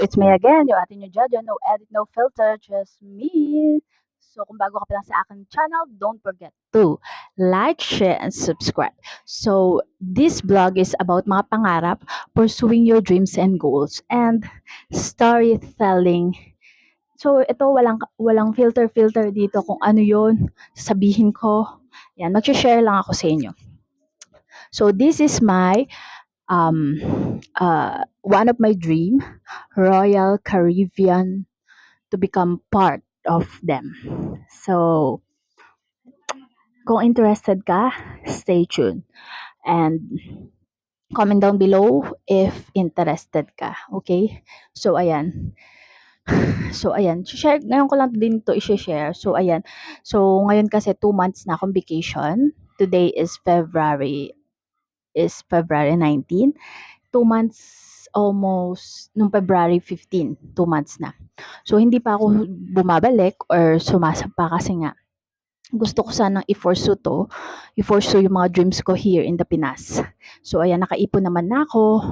It's me again, yung ating yung Jojo. No edit, no filter, just me. So, kung bago ka pa lang sa aking channel, don't forget to like, share, and subscribe. So, this vlog is about mga pangarap, pursuing your dreams and goals, and storytelling. So, ito, walang filter dito kung ano yon sabihin ko. Yan, mag-share lang ako sa inyo. So, this is my um, one of my dream, Royal Caribbean, to become part of them. So, kung interested ka, stay tuned. And comment down below if interested ka. Okay? So, ayan. Share, ngayon ko lang din to i-share. So, ayan. So, ngayon kasi 2 months na akong vacation. Today is February 19. 2 months almost nung February 15, 2 months na. So, hindi pa ako bumabalik or sumasapa kasi nga gusto ko sanang i-pursue yung mga dreams ko here in the Pinas. So, ayan, nakaipon naman na ako.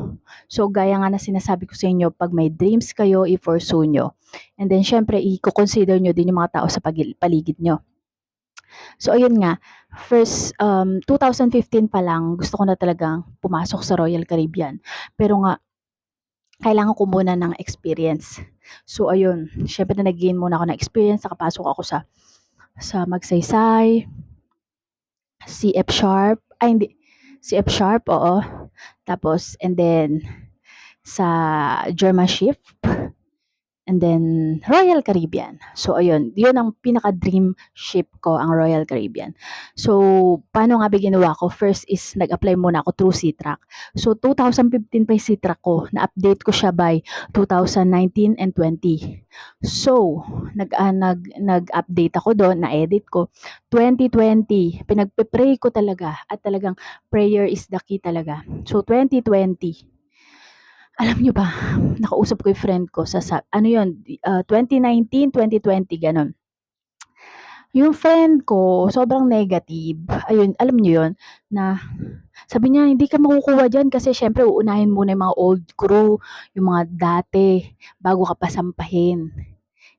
So, gaya nga na sinasabi ko sa inyo, pag may dreams kayo, i-pursue nyo. And then, syempre, i-consider nyo din yung mga tao sa paligid nyo. So, ayun nga, first, 2015 pa lang, gusto ko na talagang pumasok sa Royal Caribbean. Pero nga, kailangan ko muna ng experience. So, ayun, syempre na nag-gain muna ako ng experience, nakapasok ako sa Magsaysay, CF Sharp, ay hindi, CF Sharp, oo. Tapos, and then, sa German Shift, and then Royal Caribbean. So ayun, 'yun ang pinaka-dream ship ko, ang Royal Caribbean. So paano nga ba ginawa ko? First is nag-apply muna ako through SeaTrack. So 2015 pa 'yung SeaTrack ko, na-update ko siya by 2019 and 20. So nag-update ako doon, na-edit ko 2020. Pinagpe-pray ko talaga at talagang prayer is the key talaga. So 2020, alam niyo ba, nakausap ko yung friend ko ano yun, 2019, 2020, gano'n. Yung friend ko, sobrang negative. Ayun, alam niyo yun, na sabi niya, hindi ka makukuha dyan kasi syempre uunahin muna yung mga old crew, yung mga dati, bago ka pasampahin.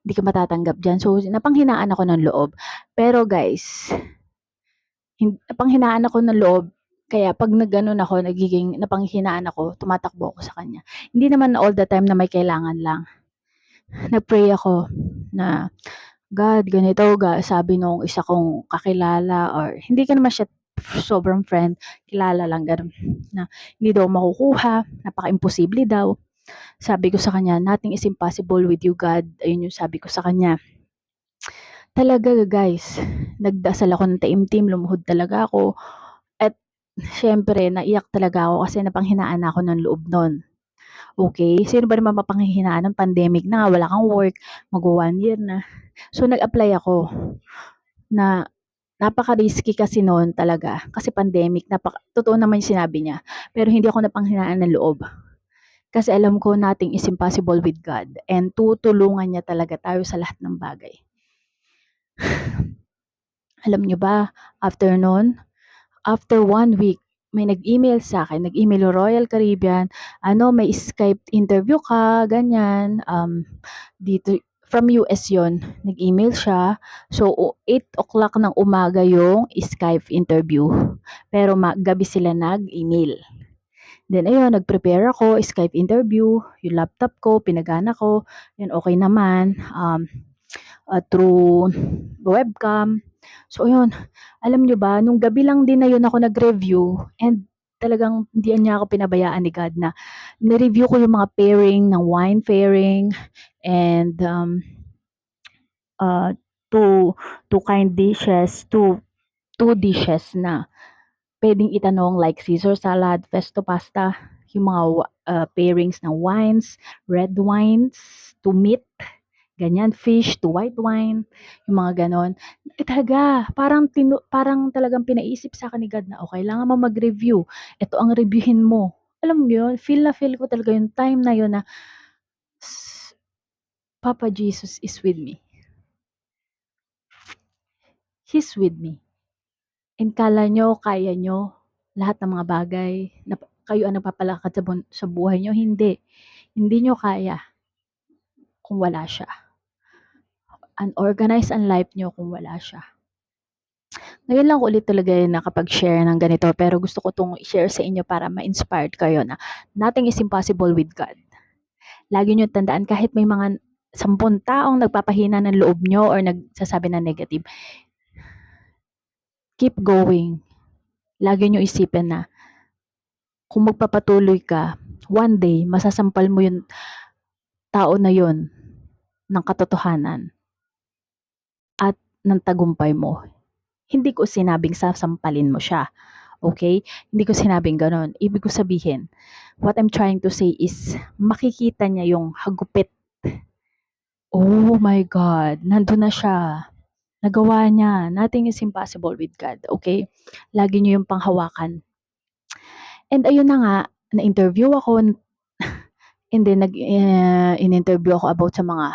Hindi ka matatanggap dyan. So, napanghinaan ako ng loob. Pero guys, napanghinaan ako ng loob. Kaya pag nagganon ako, napanghinaan ako, tumatakbo ako sa kanya. Hindi naman all the time na may kailangan lang. Nag-pray ako na, God, ganito, sabi nung isa kong kakilala, or hindi ka naman siya sobrang friend, kilala lang, ganun, na hindi daw makukuha, napaka-imposible daw. Sabi ko sa kanya, nothing is impossible with you, God. Ayun yung sabi ko sa kanya. Talaga guys, nagdasal ako ng taimtim, lumuhod talaga ako. At siyempre, naiyak talaga ako kasi napanghinaan na ako ng loob nun. Okay? Sino ba naman mapanghihinaan ng pandemic na, wala kang work, mag 1 year na. So, nag-apply ako na napaka-risky kasi noon talaga. Kasi pandemic, totoo naman yung sinabi niya. Pero hindi ako napanghinaan ng loob. Kasi alam ko nothing is impossible with God. And tutulungan niya talaga tayo sa lahat ng bagay. Alam niyo ba, after 1 week, may nag-email sa akin, nag-email yung Royal Caribbean, may Skype interview ka, ganyan, dito, from US yon, nag-email siya. So, 8 o'clock ng umaga yung Skype interview. Pero gabi sila nag-email. Then, ayun, nag-prepare ako, Skype interview, yung laptop ko, pinagana ko, yun, okay naman, through webcam. So, ayun, alam nyo ba, nung gabi lang din na yun ako nag-review, and talagang hindi niya ako pinabayaan ni God na na-review ko yung mga pairing ng wine pairing, and two, kind dishes, two dishes na pwedeng itanong, like Caesar salad, pesto pasta, yung mga pairings ng wines, red wines to meat, ganyan, fish to white wine, yung mga ganon. Talaga, parang talagang pinaisip sa akin ni God na, okay, kailangan mo mag-review. Ito ang reviewin mo. Alam mo yun, feel na feel ko talaga yung time na yun na, Papa Jesus is with me. He's with me. And kala nyo, kaya nyo, lahat ng mga bagay, na kayo ang nagpapalakad sa buhay nyo, hindi. Hindi nyo kaya. kung wala siya. Unorganized ang life niyo kung wala siya. Ngayon lang ko ulit talaga nakapag-share ng ganito pero gusto ko 'tong i-share sa inyo para ma-inspired kayo na nothing is impossible with God. Lagi niyong tandaan kahit may mga 10 taong nagpapahina ng loob niyo or nagsasabi ng negative, keep going. Lagi niyo isipin na kung magpapatuloy ka, one day masasampal mo yung tao na yon ng katotohanan at ng tagumpay mo. Hindi ko sinabing sasampalin mo siya. Okay? Hindi ko sinabing ganon. Ibig ko sabihin, what I'm trying to say is, makikita niya yung hagupit. Oh my God, nandun na siya. Nagawa niya. Nothing is impossible with God. Okay? Lagi niyo yung panghawakan. And ayun na nga, na-interview ako, and then in-interview ako about sa mga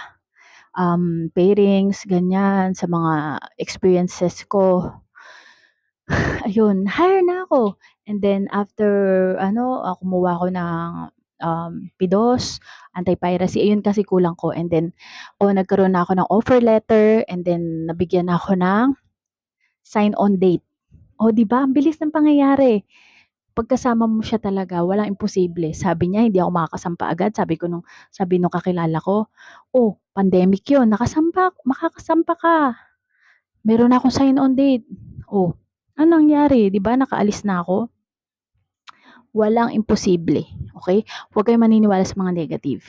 pairings, ganyan, sa mga experiences ko. Ayun, hire na ako. And then after kumuha ako ng PIDOS, anti-piracy, ayun kasi kulang ko. And then nagkaroon na ako ng offer letter and then nabigyan na ako ng sign-on date. 'Di ba ang bilis ng pangyayari. Pagkasama mo siya talaga walang imposible. Sabi niya hindi ako makakasampa agad, sabi nung kakilala ko, pandemic 'yun, makakasampa ka. Meron na akong sign-on date. Anong nangyari? 'Di ba nakaalis na ako? Walang imposible, okay? Huwag kayong maniniwala sa mga negative.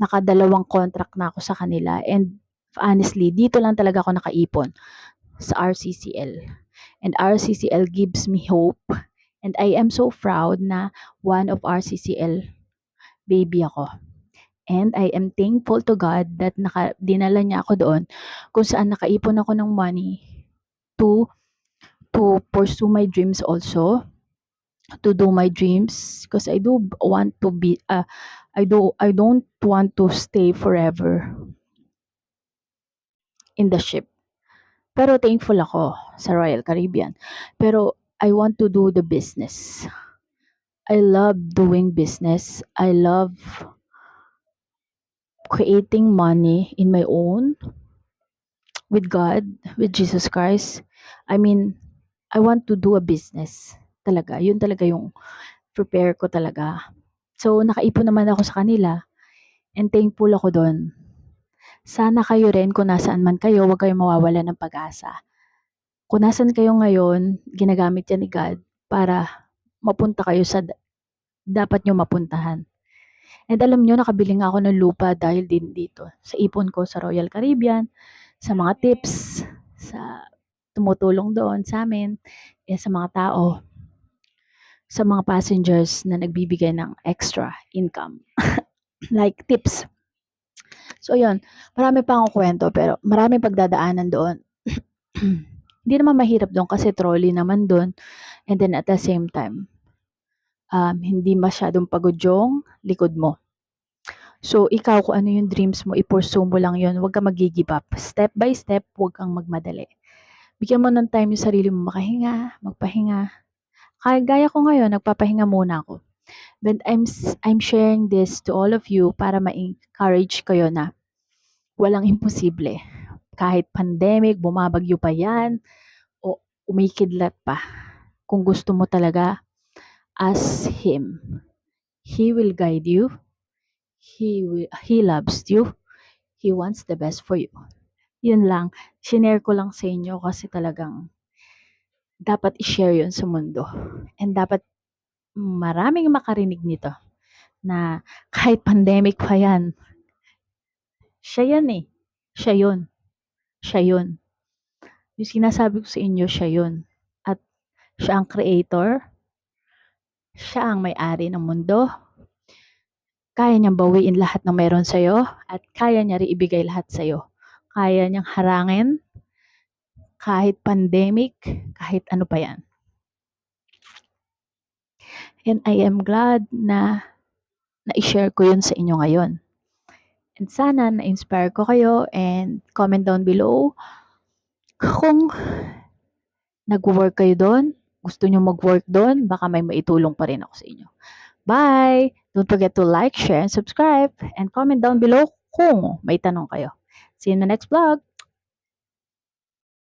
Nakadalawang contract na ako sa kanila and honestly, dito lang talaga ako nakaipon sa RCCL. And RCCL gives me hope and I am so proud na one of RCCL baby ako. And I am thankful to God that dinala niya ako doon kung saan nakaipon ako ng money to pursue my dreams also, to do my dreams because I do want to be I don't want to stay forever in the ship. Pero thankful ako sa Royal Caribbean. Pero I want to do the business. I love doing business. I love creating money in my own with God, with Jesus Christ. I mean, I want to do a business. Talaga. Yun talaga yung prepare ko talaga. So, nakaipon naman ako sa kanila and thankful ako doon. Sana kayo rin, kung nasaan man kayo, huwag kayong mawawala ng pag-asa. Kung nasan kayo ngayon, ginagamit yan ni God para mapunta kayo sa dapat nyo mapuntahan. And alam nyo, nakabili nga ako ng lupa dahil din dito. Sa ipon ko sa Royal Caribbean, sa mga tips, sa tumutulong doon sa amin, sa mga tao, sa mga passengers na nagbibigay ng extra income. Like tips. So, yun. Marami pa akong kwento pero marami pagdadaanan doon. Hindi naman mahirap doon kasi trolley naman doon. And then at the same time, hindi masyadong pagod yung likod mo. So, ikaw kung ano yung dreams mo, i-pursue mo lang yun. Huwag kang mag-give up. Step by step, huwag kang magmadali. Bigyan mo ng time yung sarili mo makahinga, magpahinga. Gaya ko ngayon, nagpapahinga muna ako. But I'm sharing this to all of you para ma-encourage kayo na walang imposible. Kahit pandemic, bumabagyo pa yan, o umikidlat pa. Kung gusto mo talaga, ask Him. He will guide you. He loves you. He wants the best for you. Yun lang. Shinare ko lang sa inyo kasi talagang dapat i-share yun sa mundo. And dapat maraming makarinig nito na kahit pandemic pa yan, siya yan eh. Siya yun. Siya yun. Yung sinasabi ko sa inyo, siya yun. At siya ang creator. Siya ang may-ari ng mundo. Kaya niyang bawiin lahat ng meron sa'yo at kaya niya rin ibigay lahat sa'yo. Kaya niyang harangin kahit pandemic, kahit ano pa yan. And I am glad na na-share ko yun sa inyo ngayon. And sana na-inspire ko kayo and comment down below kung nag-work kayo doon, gusto nyo mag-work doon, baka may maitulong pa rin ako sa inyo. Bye! Don't forget to like, share, and subscribe, and comment down below kung may tanong kayo. See you in the next vlog.